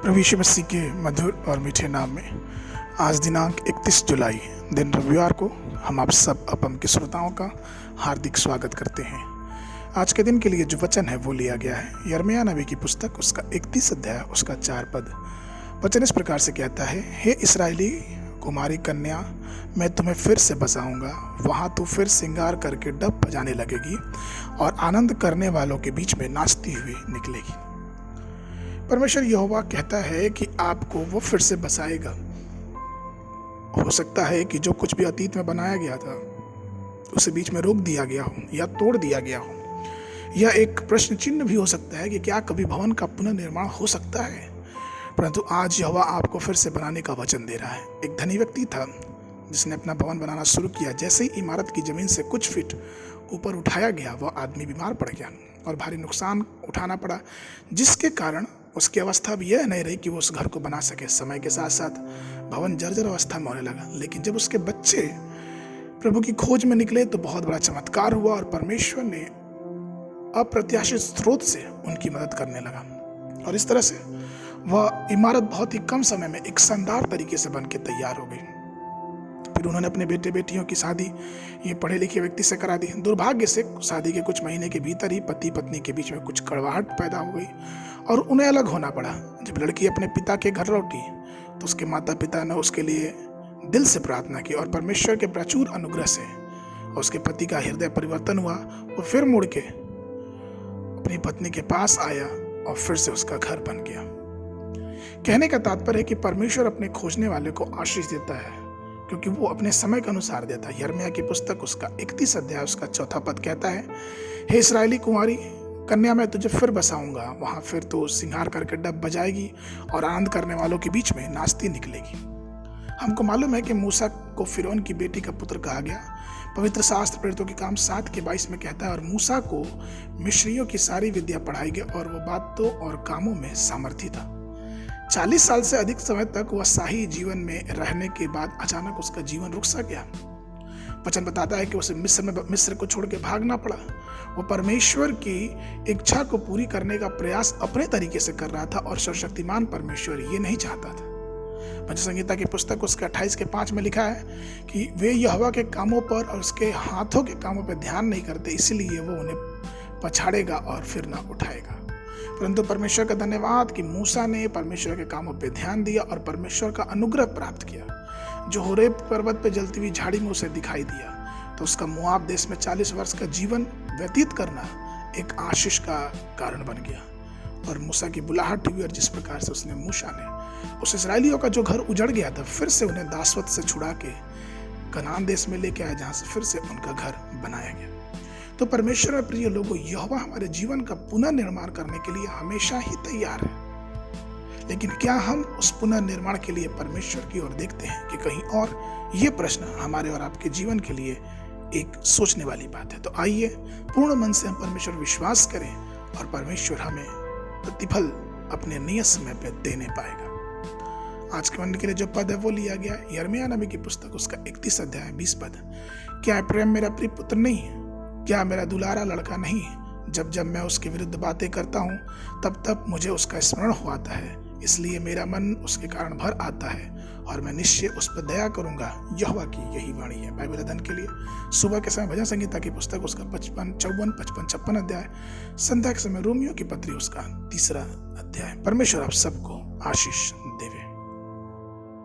प्रभु यीशु मसीह के मधुर और मीठे नाम में आज दिनांक 31 जुलाई दिन रविवार को हम आप सब अपम के श्रोताओं का हार्दिक स्वागत करते हैं। आज के दिन के लिए जो वचन है वो लिया गया है यिर्मयाह नबी की पुस्तक उसका 31 अध्याय उसका 4 पद। वचन इस प्रकार से कहता है, हे इस्राएली कुमारी कन्या, मैं तुम्हें फिर से बसाऊंगा, वहाँ तू फिर श्रृंगार करके डब बजाने लगेगी और आनंद करने वालों के बीच में नाचती हुई निकलेगी। परमेश्वर यहोवा कहता है कि आपको वो फिर से बसाएगा। हो सकता है कि जो कुछ भी अतीत में बनाया गया था उसे बीच में रोक दिया गया हो या तोड़ दिया गया हो। यह एक प्रश्न चिन्ह भी हो सकता है कि क्या कभी भवन का पुनर्निर्माण हो सकता है। परंतु आज यहोवा आपको फिर से बनाने का वचन दे रहा है। एक धनी व्यक्ति था जिसने अपना भवन बनाना शुरू किया। जैसे ही इमारत की जमीन से कुछ फीट ऊपर उठाया गया वह आदमी बीमार पड़ गया और भारी नुकसान उठाना पड़ा, जिसके कारण उसकी अवस्था भी यह नहीं रही कि वो उस घर को बना सके। समय के साथ साथ भवन जर्जर अवस्था में होने लगा। लेकिन जब उसके बच्चे प्रभु की खोज में निकले तो बहुत बड़ा चमत्कार हुआ और परमेश्वर ने अप्रत्याशित स्रोत से उनकी मदद करने लगा और इस तरह से वह इमारत बहुत ही कम समय में एक शानदार तरीके से बन के तैयार हो गई। फिर उन्होंने अपने बेटे बेटियों की शादी ये पढ़े लिखे व्यक्ति से करा दी। दुर्भाग्य से शादी के कुछ महीने के भीतर ही पति पत्नी के बीच में कुछ कड़वाहट पैदा हो गई और उन्हें अलग होना पड़ा। जब लड़की अपने पिता के घर लौटी तो उसके माता पिता ने उसके लिए दिल से प्रार्थना की और परमेश्वर के प्रचुर अनुग्रह से उसके पति का हृदय परिवर्तन हुआ। वो फिर मुड़ के अपनी पत्नी के पास आया और फिर से उसका घर बन गया। कहने का तात्पर्य है कि परमेश्वर अपने खोजने वाले को आशीष देता है क्योंकि वो अपने समय के अनुसार देता है। यिर्मयाह की पुस्तक उसका 31 अध्याय उसका 4 पद कहता है, हे इस्राएली कुमारी कन्या, मैं तुझे फिर बसाऊंगा, वहां फिर तो श्रृंगार करके डब बजाएगी और आनंद करने वालों के बीच में नाचती निकलेगी। हमको मालूम है कि मूसा को फिरौन की बेटी का पुत्र कहा गया। पवित्र शास्त्र प्रेरितों के काम 7 के 22 में कहता है, और मूसा को मिस्रियों की सारी विद्या पढ़ाई गई और वह बातों और कामों में सामर्थी था। 40 साल से अधिक समय तक वह शाही जीवन में रहने के बाद अचानक उसका जीवन रुक सा गया। वचन बताता है कि उसे मिस्र को छोड़ के भागना पड़ा। वो परमेश्वर की इच्छा को पूरी करने का प्रयास अपने तरीके से कर रहा था और सर्वशक्तिमान परमेश्वर ये नहीं चाहता था। भजन संहिता की पुस्तक उसके 28 के 5 में लिखा है कि वे यहोवा के कामों पर और उसके हाथों के कामों पर ध्यान नहीं करते, इसलिए वो उन्हें पछाड़ेगा और फिर ना उठाएगा। परंतु परमेश्वर का धन्यवाद कि मूसा ने परमेश्वर के कामों पर ध्यान दिया और परमेश्वर का अनुग्रह प्राप्त किया जो होरेब पर्वत पर जलती हुई झाड़ी में उसे दिखाई दिया। तो उसका मोआब देश में 40 वर्ष का जीवन व्यतीत करना एक आशीष का कारण बन गया और मूसा की बुलाहट हुई और जिस प्रकार से उसने मूसा ने उस इस्राएलियों का जो घर उजड़ गया था फिर से उन्हें दासवत से छुड़ा के कनान देश में लेके आया जहां से फिर से उनका घर बनाया गया। तो परमेश्वर में प्रिय लोगों, यहोवा हमारे जीवन का पुनर्निर्माण करने के लिए हमेशा ही तैयार है। लेकिन क्या हम उस पुनर्निर्माण के लिए परमेश्वर की ओर देखते हैं कि कहीं और? ये प्रश्न हमारे और आपके जीवन के लिए एक सोचने वाली बात है। तो आइए पूर्ण मन से हम परमेश्वर विश्वास करें और परमेश्वर हमें प्रतिफल अपने नियत समय पे देने पाएगा। आज के मन के लिए जो पद है वो लिया गया है यिर्मयाह नबी की पुस्तक उसका 31 अध्याय 20 पद। क्या प्रेम मेरा प्रिय पुत्र नहीं? क्या मेरा दुलारा लड़का नहीं? जब जब मैं उसके विरुद्ध बातें करता हूँ तब तब मुझे उसका स्मरण हो आता है, इसलिए मेरा मन उसके कारण भर आता है और मैं निश्चय उस पर दया करूंगा। यहोवा की यही वाणी है। बाइबल अध्ययन के लिए सुबह के समय भजन संहिता की पुस्तक उसका 55, 54, 55, 56 अध्याय, संध्या के समय रोमियो की पत्री उसका 3 अध्याय। परमेश्वर आप सबको आशीष